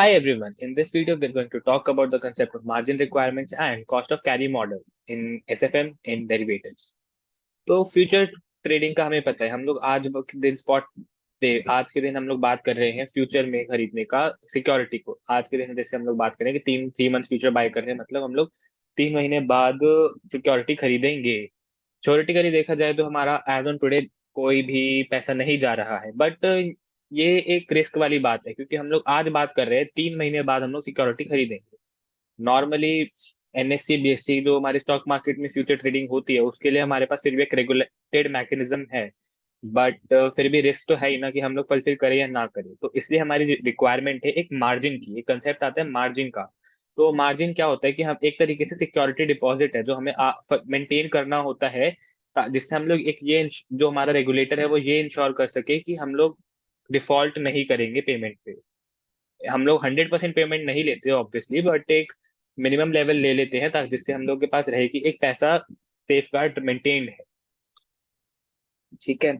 Hi everyone. In this video, we're going to talk about the concept of margin requirements and cost of carry model in SFM in derivatives. तो future trading का हमें पता है, हम लोग आज के दिन आज के दिन हम लोग बात कर रहे हैं फ्यूचर में खरीदने का सिक्योरिटी को। आज के दिन जैसे हम लोग बात करें कि 3 मंथ फ्यूचर बाय कर रहे हैं, मतलब हम लोग 3 महीने बाद सिक्योरिटी खरीदेंगे। थ्योरेटिकली देखा जाए तो हमारा एज ऑन टुडे कोई भी पैसा नहीं जा रहा है, बट ये एक रिस्क वाली बात है क्योंकि हम लोग आज बात कर रहे हैं 3 महीने बाद हम लोग सिक्योरिटी खरीदेंगे। नॉर्मली एनएससी बीएससी जो हमारे स्टॉक मार्केट में फ्यूचर ट्रेडिंग होती है उसके लिए हमारे पास फिर भी एक रेगुलेटेड मैकेनिज्म है, बट फिर भी रिस्क तो है ही ना कि हम लोग फुलफिल करें या ना करें। तो इसलिए हमारी रिक्वायरमेंट है एक मार्जिन की। एक कंसेप्ट आता है मार्जिन का। तो मार्जिन क्या होता है कि हम एक तरीके से सिक्योरिटी डिपॉजिट है जो हमें मेंटेन करना होता है, जिससे हम लोग एक ये जो हमारा रेगुलेटर है वो ये इंश्योर कर सके कि हम लोग डिफॉल्ट नहीं करेंगे पेमेंट पे। हम लोग 100% पेमेंट नहीं लेते ऑब्वियसली, बट एक मिनिमम लेवल ले लेते हैं ताकि जिससे हम लोग के पास रहे कि एक पैसा सेफ गार्ड मेंटेन्ड है। ठीक है।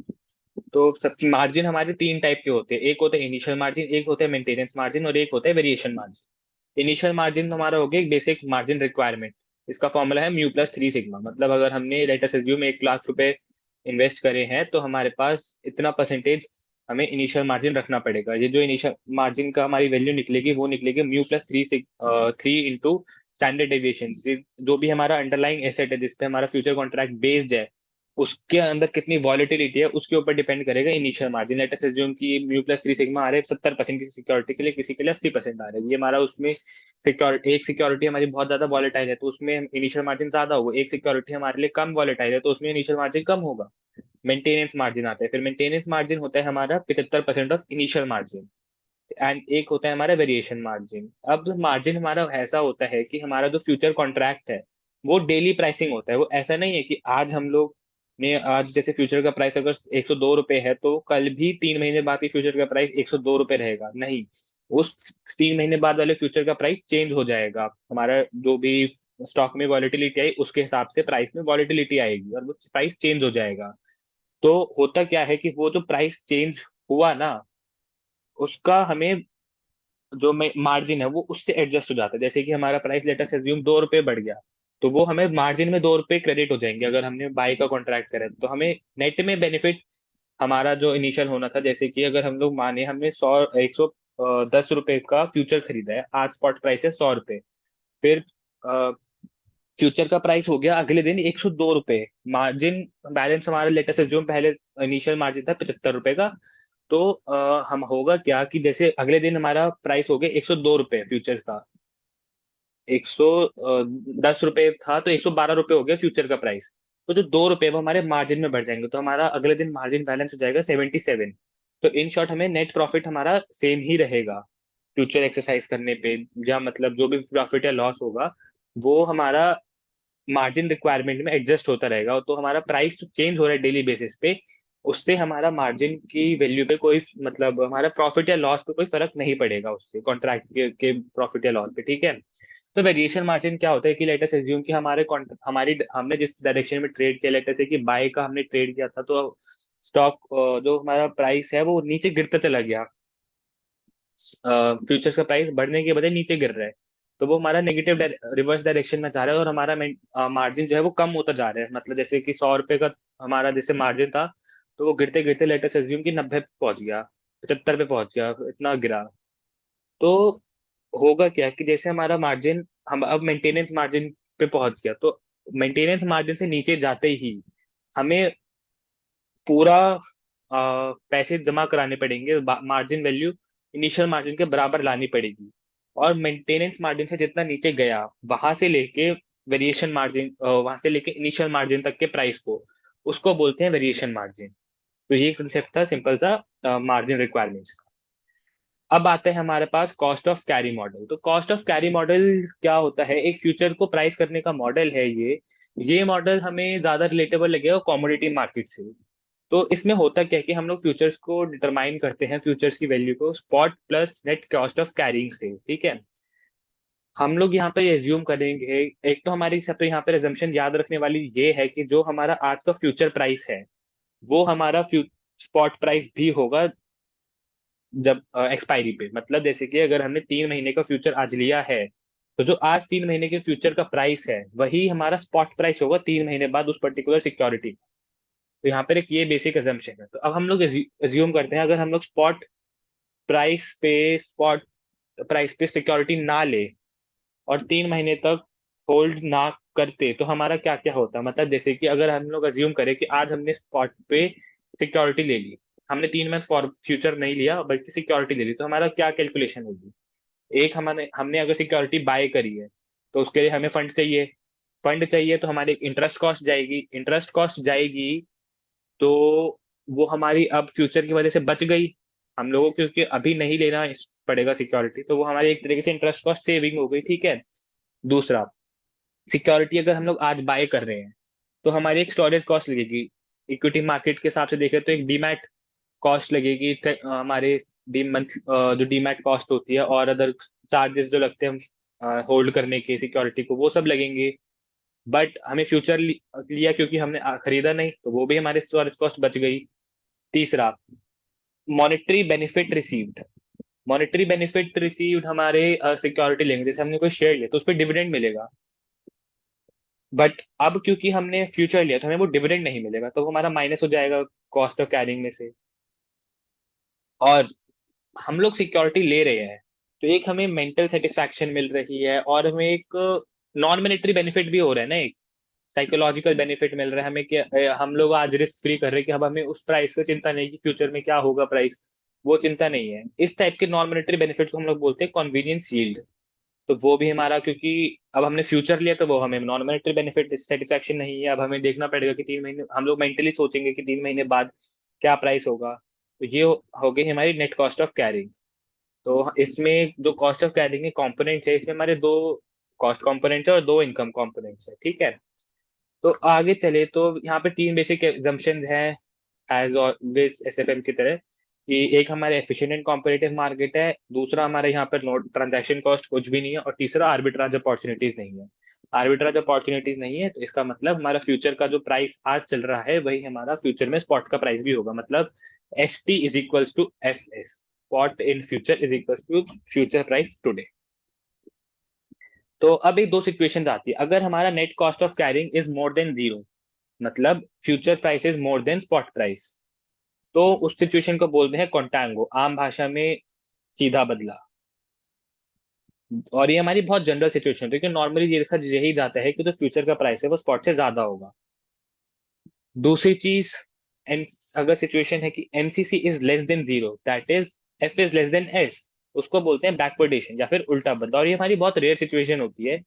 तो सब मार्जिन हमारे 3 टाइप के होते हैं। एक होता है इनिशियल मार्जिन, एक होता है मेंटेनेंस मार्जिन और एक होता है वेरिएशन मार्जिन। इनिशियल मार्जिन हमारा हो गया एक बेसिक मार्जिन रिक्वायरमेंट। इसका फॉर्मूला है म्यू+3 सिग्मा। मतलब अगर हमने लेट अस अज्यूम 1 लाख रुपए इन्वेस्ट करे हैं तो हमारे पास इतना परसेंटेज हमें इनिशियल मार्जिन रखना पड़ेगा। ये जो इनिशियल मार्जिन का हमारी वैल्यू निकलेगी वो निकलेगी म्यू+3 इंटू स्टैंडर्ड डेविएशन। जो भी हमारा अंडरलाइंग एसेट है जिसपे हमारा फ्यूचर कॉन्ट्रैक्ट बेस्ड है उसके अंदर कितनी वॉलिटिलिटी है उसके ऊपर डिपेंड करेगा initial margin. Let us assume कि म्यू+3 सिग्मा आ रहे हैं 70% की सिक्योरिटी के लिए, किसी के लिए 80% आ रहे हैं। ये हमारा उसमें सिक्योरिटी, एक सिक्योरिटी हमारी बहुत ज्यादा वॉलेटाइल है तो उसमें इनिशियल मार्जिन ज्यादा होगा। एक सिक्योरिटी हमारे लिए कम वॉलेटाइल है तो उसमें इनिशियल मार्जिन कम होगा। मेंटेनेंस मार्जिन आता है, फिर मेंटेनेंस मार्जिन होता है हमारा 75% ऑफ इनिशियल मार्जिन। एंड एक होता है हमारा वेरिएशन मार्जिन। अब मार्जिन हमारा ऐसा होता है कि हमारा जो फ्यूचर कॉन्ट्रैक्ट है वो डेली प्राइसिंग होता है। वो ऐसा नहीं है कि आज हम लोग ने, आज जैसे फ्यूचर का प्राइस अगर 102 रुपए है तो कल भी 3 महीने बाद की फ्यूचर का प्राइस 102 रुपए रहेगा, नहीं। उस 3 महीने बाद वाले फ्यूचर का प्राइस चेंज हो जाएगा। हमारा जो भी स्टॉक में वॉलिटिलिटी आई उसके हिसाब से प्राइस में वॉलिटिलिटी आएगी और वो प्राइस चेंज हो जाएगा। तो होता क्या है कि वो जो प्राइस चेंज हुआ ना उसका हमें जो मार्जिन है वो उससे एडजस्ट हो जाता है। जैसे कि हमारा प्राइस लेटर से अज्यूम 2 रुपए बढ़ गया तो वो हमें मार्जिन में 2 रुपए क्रेडिट हो जाएंगे। अगर हमने बाई का कॉन्ट्रैक्ट करा है, तो हमें नेट में बेनिफिट हमारा जो इनिशियल होना था, जैसे कि अगर हम लोग माने हमने 110 रुपए का फ्यूचर खरीदा है, आज स्पॉट प्राइस है 100 रुपए। फिर फ्यूचर का प्राइस हो गया अगले दिन 102 रुपए। मार्जिन बैलेंस हमारा लेटेस्ट एज्यूम पहले इनिशियल मार्जिन था 75 रुपए का। तो हम होगा क्या कि जैसे अगले दिन हमारा प्राइस हो गया 102 रुपए फ्यूचर का। 110 रुपए था तो 112 रुपए हो गया फ्यूचर का प्राइस। तो जो 2 रुपए वो हमारे मार्जिन में बढ़ जाएंगे तो हमारा अगले दिन मार्जिन बैलेंस हो जाएगा 77। तो इन शॉर्ट हमें नेट प्रॉफिट हमारा सेम ही रहेगा फ्यूचर एक्सरसाइज करने पे। जहाँ मतलब जो भी प्रॉफिट या लॉस होगा वो हमारा मार्जिन रिक्वायरमेंट में एडजस्ट होता रहेगा। तो हमारा प्राइस चेंज हो रहा है डेली बेसिस पे, उससे हमारा मार्जिन की वैल्यू पे कोई मतलब हमारा प्रॉफिट या लॉस पे कोई फर्क नहीं पड़ेगा उससे कॉन्ट्रैक्ट के प्रॉफिट या लॉस पे। ठीक है। तो वेरिएशन मार्जिन क्या होता है कि लेट अस अज्यूम कि हमारी हमने जिस डायरेक्शन में ट्रेड किया, लेट अस से कि बाय का हमने ट्रेड किया था तो स्टॉक जो हमारा प्राइस है वो नीचे गिरता चला गया। फ्यूचर्स का प्राइस बढ़ने के बजाय नीचे गिर रहा है तो वो हमारा नेगेटिव रिवर्स डायरेक्शन में जा रहा है और हमारा मार्जिन जो है वो कम होता जा रहा है। मतलब जैसे कि 100 रुपए का हमारा जैसे मार्जिन था तो वो गिरते गिरते लेटेस्ट अज्यूम कि 90 पे पहुंच गया, 75 पे पहुंच गया, इतना गिरा। तो होगा क्या कि जैसे हमारा मार्जिन हम अब मेंटेनेंस मार्जिन पे पहुंच गया तो मेंटेनेंस मार्जिन से नीचे जाते ही हमें पूरा पैसे जमा कराने पड़ेंगे। मार्जिन वैल्यू इनिशियल मार्जिन के बराबर लानी पड़ेगी। और मेंटेनेंस मार्जिन से जितना नीचे गया वहां से लेके वेरिएशन मार्जिन, वहां से लेके इनिशियल मार्जिन तक के प्राइस को उसको बोलते हैं वेरिएशन मार्जिन। तो ये कंसेप्ट था सिंपल सा मार्जिन रिक्वायरमेंट्स का। अब आते हैं हमारे पास कॉस्ट ऑफ कैरी मॉडल। तो कॉस्ट ऑफ कैरी मॉडल क्या होता है? एक फ्यूचर को प्राइस करने का मॉडल है ये मॉडल हमें ज्यादा रिलेटेबल लगेगा कमोडिटी मार्केट से। तो इसमें होता क्या है कि हम लोग फ्यूचर्स को डिटरमाइन करते हैं, फ्यूचर्स की वैल्यू को spot plus net cost of carrying से। ठीक है। हम लोग यहाँ पे एज्यूम करेंगे, एक तो हमारी सब तो यहाँ पे एजम्पशन याद रखने वाली ये है कि जो हमारा आज का फ्यूचर प्राइस है वो हमारा स्पॉट प्राइस भी होगा जब एक्सपायरी पे, मतलब जैसे कि अगर हमने 3 महीने का फ्यूचर आज लिया है, तो जो आज 3 महीने के फ्यूचर का प्राइस है वही हमारा स्पॉट प्राइस होगा 3 महीने बाद उस पर्टिकुलर सिक्योरिटी। तो यहाँ पर एक ये बेसिक अजम्पशन है। तो अब हम लोग एज्यूम करते हैं, अगर हम लोग स्पॉट प्राइस पे सिक्योरिटी ना ले और 3 महीने तक होल्ड ना करते, तो हमारा क्या क्या होता, मतलब जैसे कि अगर हम लोग अज्यूम करें कि आज हमने स्पॉट पे सिक्योरिटी ले ली, हमने 3 मंथ फॉर फ्यूचर नहीं लिया बल्कि सिक्योरिटी ले ली, तो हमारा क्या कैलकुलेशन होगी। एक हमने हमने अगर सिक्योरिटी बाय करी है, तो उसके लिए हमें फंड चाहिए, तो हमारी इंटरेस्ट कॉस्ट जाएगी। तो वो हमारी अब फ्यूचर की वजह से बच गई। हम लोगों को क्योंकि अभी नहीं लेना पड़ेगा सिक्योरिटी, तो वो हमारी एक तरीके से इंटरेस्ट कॉस्ट सेविंग हो गई, ठीक है। दूसरा, सिक्योरिटी अगर हम लोग आज बाय कर रहे हैं, तो हमारी एक स्टोरेज कॉस्ट लगेगी। इक्विटी मार्केट के हिसाब से देखें तो एक डीमैट कॉस्ट लगेगी, हमारे डी मंथ जो डीमैट कॉस्ट होती है और अदर चार्जेस जो लगते हैं हम होल्ड करने के सिक्योरिटी को, वो सब लगेंगे। बट हमें फ्यूचर लिया क्योंकि हमने खरीदा नहीं, तो वो भी हमारे स्टोरेज कॉस्ट बच गई। तीसरा, monetary benefit received. Monetary benefit received हमारे सिक्योरिटी लेंगे, जैसे हमने कोई शेयर लिया तो उस पर डिविडेंड मिलेगा। बट अब क्योंकि हमने फ्यूचर लिया तो हमें वो डिविडेंड नहीं मिलेगा, तो वो हमारा माइनस हो जाएगा कॉस्ट ऑफ कैरिंग में से। और हम लोग सिक्योरिटी ले रहे हैं, तो एक हमें मेंटल सेटिस्फैक्शन मिल रही है और हमें एक नॉन मॉनेटरी बेनिफिट भी हो रहा है ना, एक साइकोलॉजिकल बेनिफिट मिल रहा है हमें कि हम लोग आज रिस्क फ्री कर रहे हैं कि अब हमें उस प्राइस की चिंता नहीं कि फ्यूचर में क्या होगा प्राइस, वो चिंता नहीं है। इस टाइप के नॉन मॉनेटरी बेनिफिट्स को हम लोग बोलते हैं कन्वीनियंस यील्ड। तो वो भी हमारा, क्योंकि अब हमने फ्यूचर लिया तो वो हमें नॉन मॉनेटरी बेनिफिट सेटिस्फैक्शन नहीं है, अब हमें देखना पड़ेगा कि 3 महीने हम लोग मेंटली सोचेंगे कि 3 महीने बाद क्या प्राइस होगा। तो ये हो गई हमारी नेट कॉस्ट ऑफ कैरिंग। तो इसमें जो कॉस्ट ऑफ कैरिंग के कंपोनेंट्स है, इसमें हमारे दो कॉस्ट कंपोनेंट्स है और दो इनकम कंपोनेंट्स है, ठीक है। तो आगे चले तो यहाँ पे तीन बेसिक एग्जम्पशंस हैं एज ऑलवेज एसएफएम की तरह, कि एक हमारे एफिशिएंट एंड कॉम्पिटिटिव मार्केट है, दूसरा हमारे यहाँ पर नोट ट्रांजैक्शन कॉस्ट कुछ भी नहीं है, और तीसरा आर्बिट्राज अपॉर्चुनिटीज नहीं है। आर्बिट्राज अपॉर्चुनिटीज नहीं है तो इसका मतलब हमारा फ्यूचर का जो प्राइस आज चल रहा है वही हमारा फ्यूचर में स्पॉट का प्राइस भी होगा, मतलब S T is equals to F S, spot in future is equals to future price today. तो अब एक दो सिचुएशंस आती है, अगर हमारा net cost of carrying is more than zero, मतलब future price is more than spot price, तो उस सिचुएशन को बोलते हैं कॉन्टेंगो, आम भाषा में सीधा बदला। और ये हमारी बहुत जनरल सिचुएशन है, क्योंकि नॉर्मली ये देखा यही जाता है कि जो फ्यूचर का प्राइस है वो स्पॉट से ज्यादा होगा। दूसरी चीज, एन अगर सिचुएशन है कि NCC is less than zero, that is F is less than S, उसको बोलते हैं बैकवर्डेशन या फिर उल्टा बदला, और ये हमारी बहुत रेयर सिचुएशन होती है।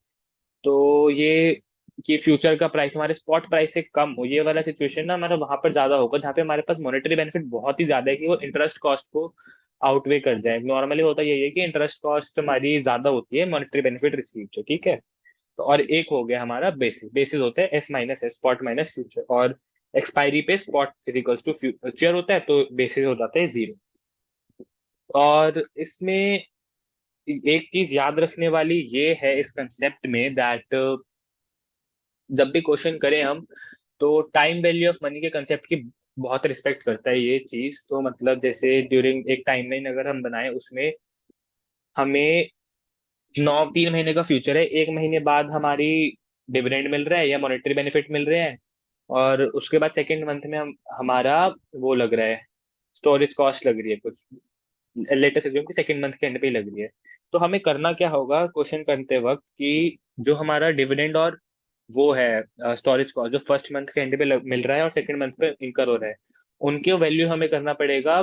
तो ये कि फ्यूचर का प्राइस हमारे स्पॉट प्राइस से कम हो, ये वाला सिचुएशन ना हमारा वहां पर ज्यादा होगा जहाँ पे हमारे पास मॉनेटरी बेनिफिट बहुत ही ज्यादा है कि वो इंटरेस्ट कॉस्ट को आउटवे कर जाए। नॉर्मली होता यही है कि इंटरेस्ट कॉस्ट हमारी ज्यादा होती है मॉनेटरी बेनिफिट रिसीव जो, ठीक है। तो और एक हो गया हमारा बेसिस, बेसिस होता है S minus S, spot minus future, और एक्सपायरी पे spot is equals to future होता है, तो बेसिस हो जाता है जीरो। और इसमें एक चीज याद रखने वाली ये है इस कंसेप्ट में दैट जब भी क्वेश्चन करें हम, तो टाइम वैल्यू ऑफ मनी के कंसेप्ट की बहुत रिस्पेक्ट करता है ये चीज। तो मतलब जैसे ड्यूरिंग एक टाइमलाइन अगर हम बनाए, उसमें हमें 3 महीने का फ्यूचर है, 1 महीने बाद हमारी डिविडेंड मिल रहा है या मॉनेटरी बेनिफिट मिल रहे हैं, और उसके बाद सेकेंड मंथ में हम हमारा वो लग रहा है, स्टोरेज कॉस्ट लग रही है कुछ, लेटेस्ट एज्यूम कि सेकेंड मंथ के एंड पे ही लग रही है। तो हमें करना क्या होगा क्वेश्चन करते वक्त, कि जो हमारा डिविडेंड और वो है स्टोरेज कॉस्ट जो फर्स्ट मंथ के एंड पे मिल रहा है और सेकंड मंथ पे इनकर हो रहा है, उनके वैल्यू हमें करना पड़ेगा।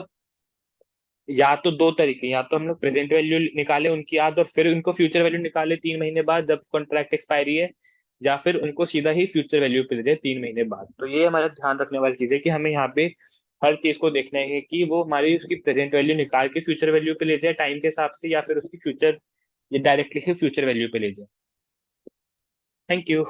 या तो दो तरीके, या तो हम लोग प्रेजेंट वैल्यू निकाले उनकी याद और फिर उनको फ्यूचर वैल्यू निकाले 3 महीने बाद जब कॉन्ट्रैक्ट एक्सपायरी है, या फिर उनको सीधा ही फ्यूचर वैल्यू पे ले जाए 3 महीने बाद। तो ये हमारा ध्यान रखने वाली चीज है कि हमें यहाँ पे हर चीज को देखना है कि वो हमारी उसकी प्रेजेंट वैल्यू निकाल के फ्यूचर वैल्यू पे ले जाए टाइम के हिसाब से, या फिर उसकी फ्यूचर ये डायरेक्टली ही फ्यूचर वैल्यू पे ले जाए। Thank you.